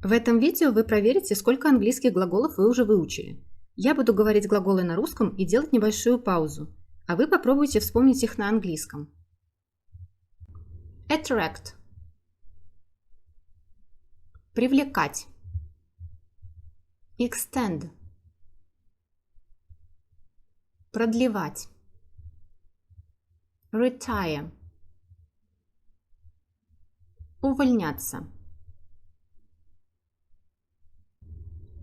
В этом видео вы проверите, сколько английских глаголов вы уже выучили. Я буду говорить глаголы на русском и делать небольшую паузу, а вы попробуйте вспомнить их на английском. Attract. Привлекать. Extend. Продлевать. Retire. Увольняться.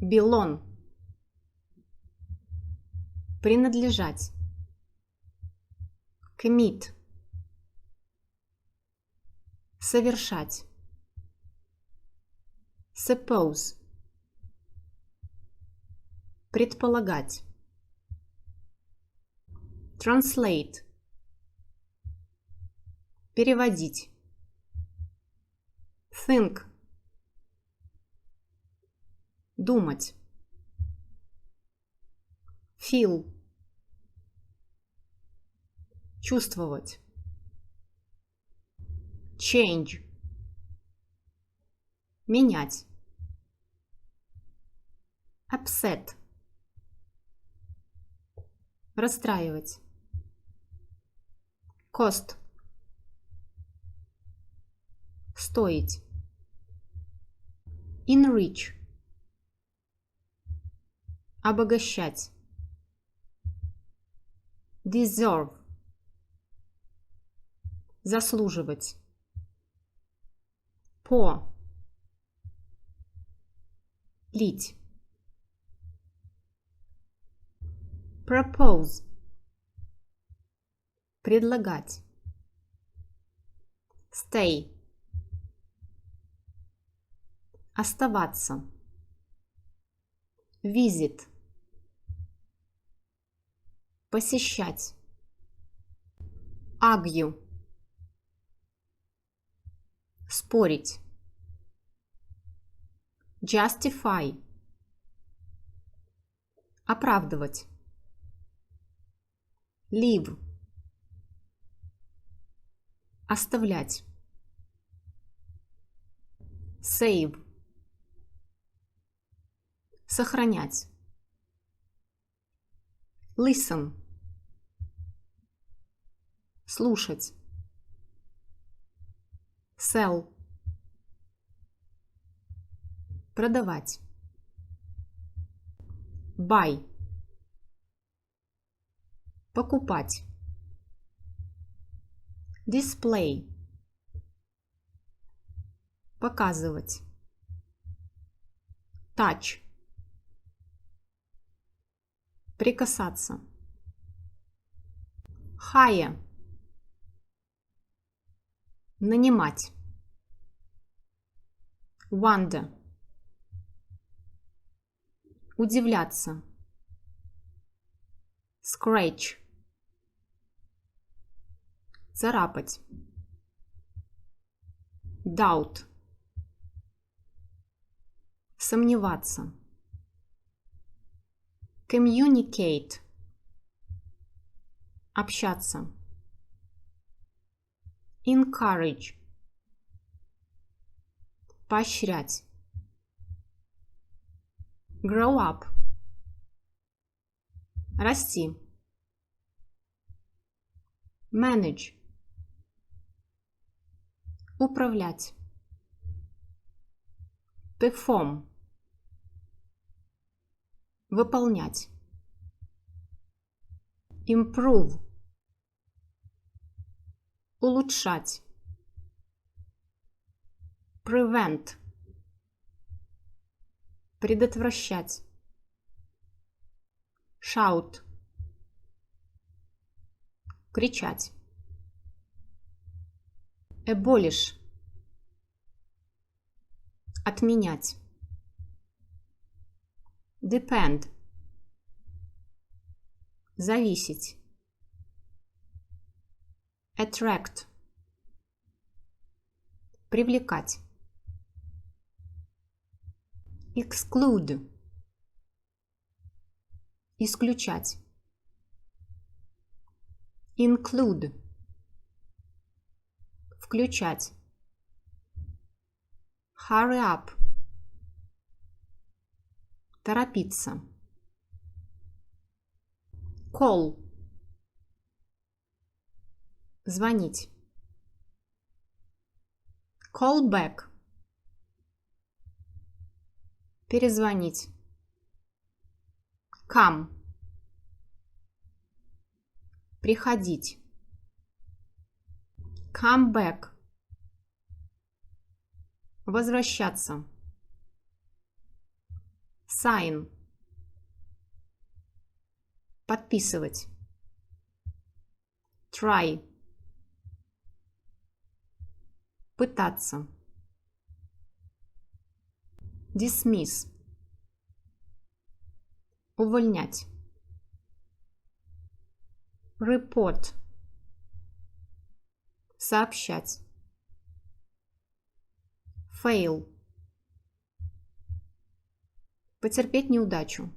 Belong. Принадлежать. Commit. Совершать. Suppose. Предполагать. Translate. Переводить. Think. Думать. Feel. Чувствовать. Change. Менять. Upset. Расстраивать. Cost. Стоить. Enrich. Обогащать. Deserve. Заслуживать. Pour. Лить. Propose. Предлагать. Stay. Оставаться. Visit. Посещать. Argue. Спорить. Justify. Оправдывать. Leave. Оставлять. Save. Сохранять. Listen. Слушать. Sell. Продавать. Buy. Покупать. Display. Показывать. Touch. Прикасаться. Hire. Нанимать. Wonder. Удивляться. Scratch. Царапать. Doubt. Сомневаться. Communicate. Общаться. Encourage. Поощрять. Grow up. Расти. Manage. Управлять. Perform. Выполнять. Improve. Улучшать. Prevent. Предотвращать. Shout. Кричать. Abolish. Отменять. Depend. Зависеть. Attract. Привлекать. Exclude. Исключать. Include. Включать. Hurry up. Торопиться. Call. Звонить. Call back. Перезвонить. Come. Приходить. Come back. Возвращаться. Sign. Подписывать. Try. Пытаться. Dismiss. Увольнять. Report. Сообщать. Fail. Потерпеть неудачу.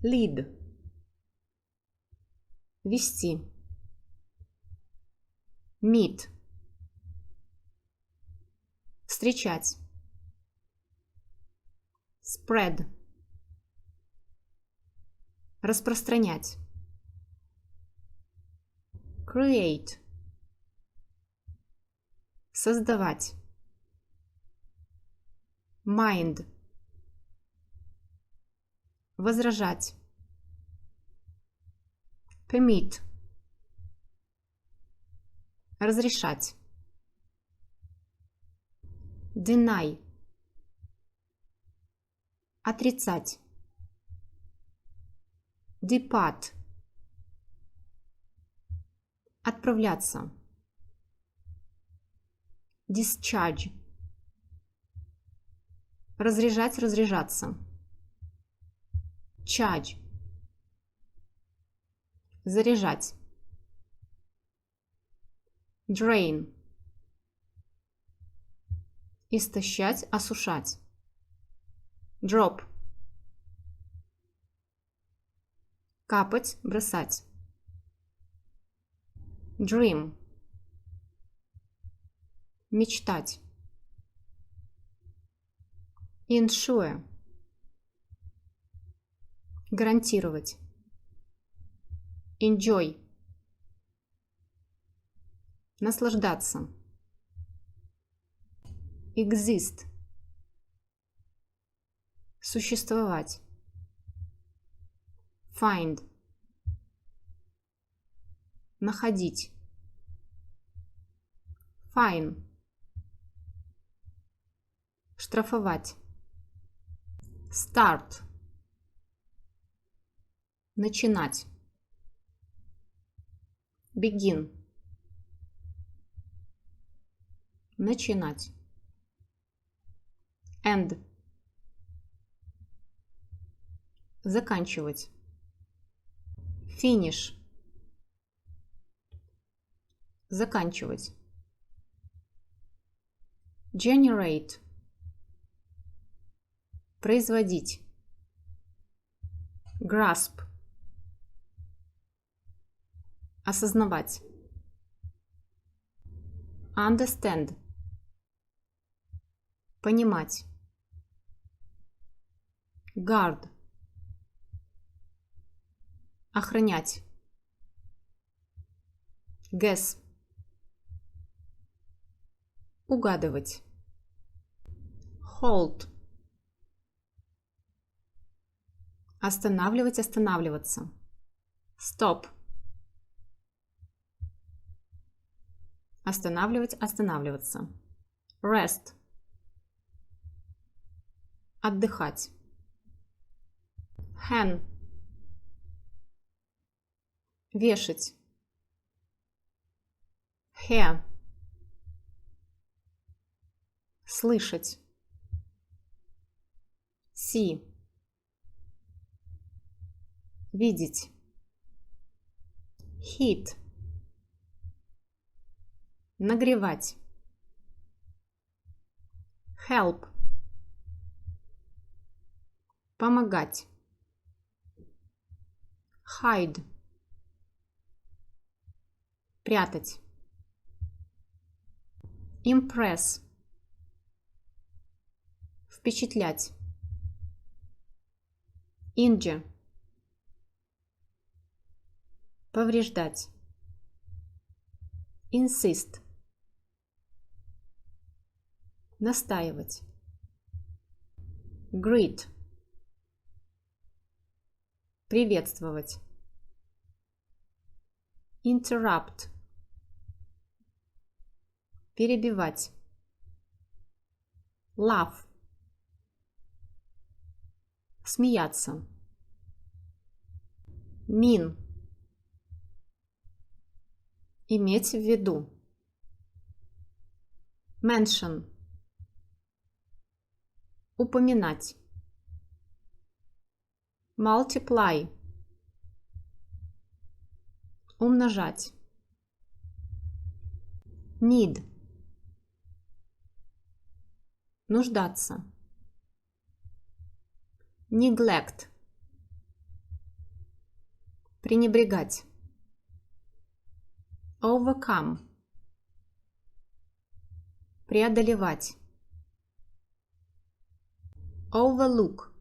Lead. Вести. Meet. Встречать. Spread. Распространять. Create. Создавать. Mind. Возражать. Permit. Разрешать. Deny. Отрицать. Depart. Отправляться. Discharge. Разряжать, разряжаться. Charge. Заряжать. Drain. Истощать, осушать. Drop. Капать, бросать. Dream. Мечтать. Insure. Гарантировать. Enjoy. Наслаждаться. Exist. Существовать. Find. Находить. Fine. Штрафовать. Start. Начинать. Begin. Начинать. End. Заканчивать. Finish. Заканчивать. Generate. Производить. Grasp. Осознавать. Understand. Понимать. Guard. Охранять. Guess. Угадывать. Hold. Останавливать, останавливаться. Stop. Останавливать, останавливаться. Rest. Отдыхать. Hang. Вешать. Hear. Слышать. See. Видеть. Heat. Нагревать. Help. Помогать. Hide. Прятать. Impress. Впечатлять. Injure. Повреждать. Insist. Настаивать. Greet. Приветствовать. Interrupt. Перебивать. Laugh. Смеяться. Mean. Иметь в виду. Mention. Упоминать. Multiply. Умножать. Need. Нуждаться. Neglect. Пренебрегать. Overcome. Преодолевать. Overlook.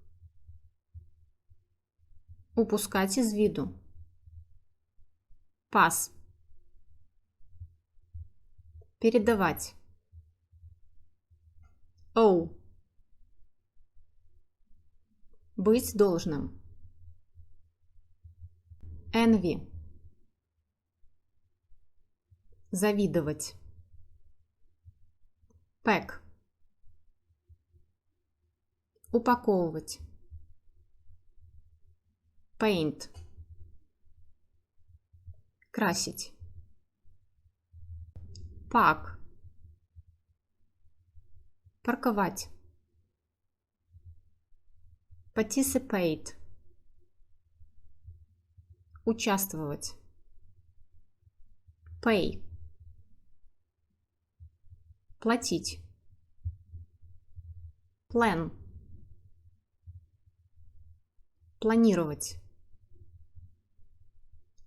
Упускать из виду. Pass. Передавать. Owe. Быть должным. Envy. Завидовать. Pack. Упаковывать. Paint. Красить. Park. Парковать. Participate. Участвовать. Pay. Платить. Plan. Планировать.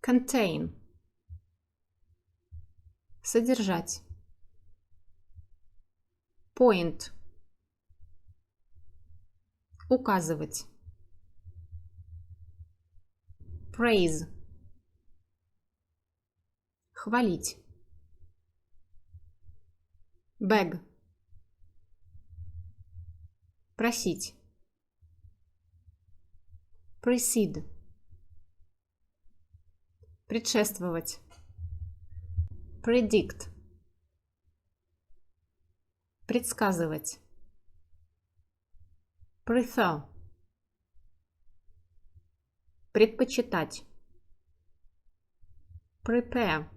Contain. Содержать. Point. Указывать. Praise. Хвалить. Beg. Просить. Precede. Предшествовать. Predict. Предсказывать. Prefer. Предпочитать. Prepare.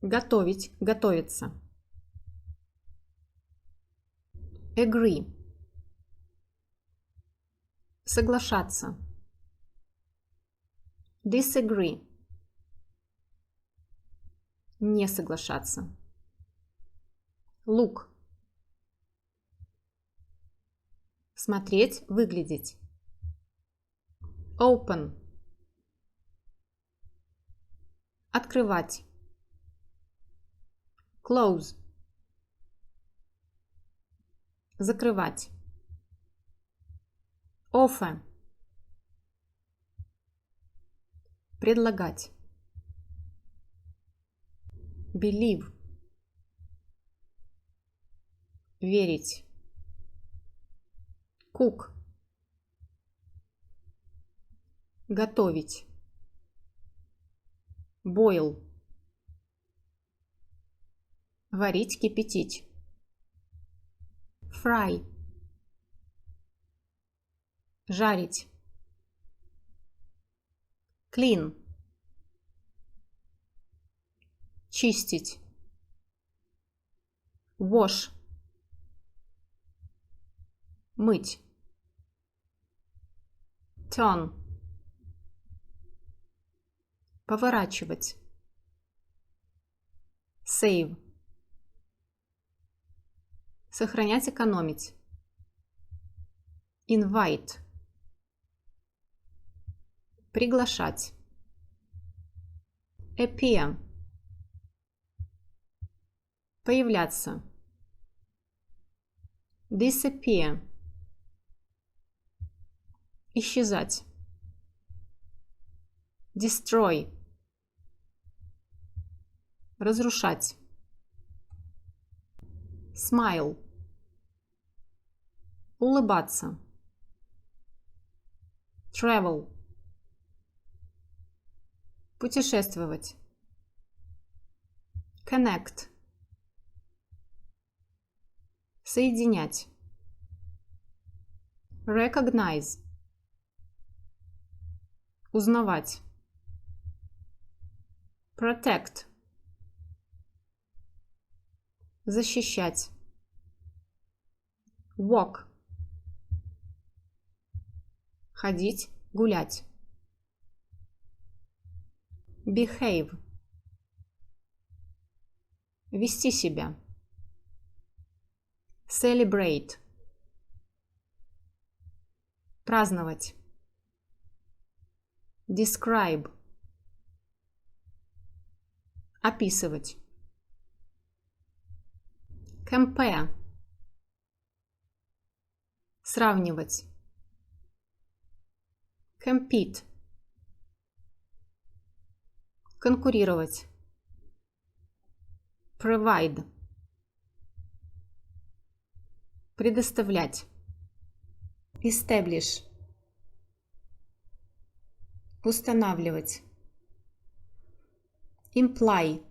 Готовить, готовиться. Agree. Соглашаться. Disagree. Не соглашаться. Look. Смотреть, выглядеть. Open. Открывать. Close. Закрывать. Offer. Предлагать. Believe. Верить. Cook. Готовить. Boil. Варить, кипятить. Fry. Жарить. Clean. Чистить. Wash. Мыть. Turn. Поворачивать. Save. Сохранять, экономить. Invite. Приглашать. Appear. Появляться. Disappear. Исчезать. Destroy. Разрушать. Smile. Улыбаться. Travel. Путешествовать. Connect. Соединять. Recognize. Узнавать. Protect. Защищать. Walk. Ходить, гулять. Behave. Вести себя. Celebrate. Праздновать. Describe. Описывать. Compare. Сравнивать. Compete. Конкурировать. Provide. Предоставлять. Establish. Устанавливать. Imply.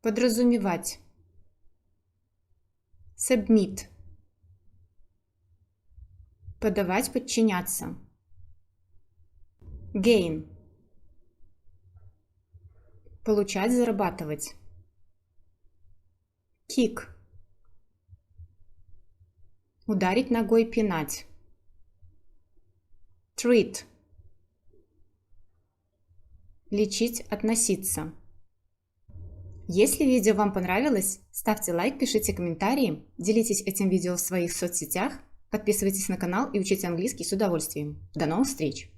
Подразумевать. Submit. Подавать, подчиняться. Gain. Получать, зарабатывать. Kick. Ударить ногой, пинать. Treat. Лечить, относиться. Если видео вам понравилось, ставьте лайк, пишите комментарии, делитесь этим видео в своих соцсетях, подписывайтесь на канал и учите английский с удовольствием. До новых встреч!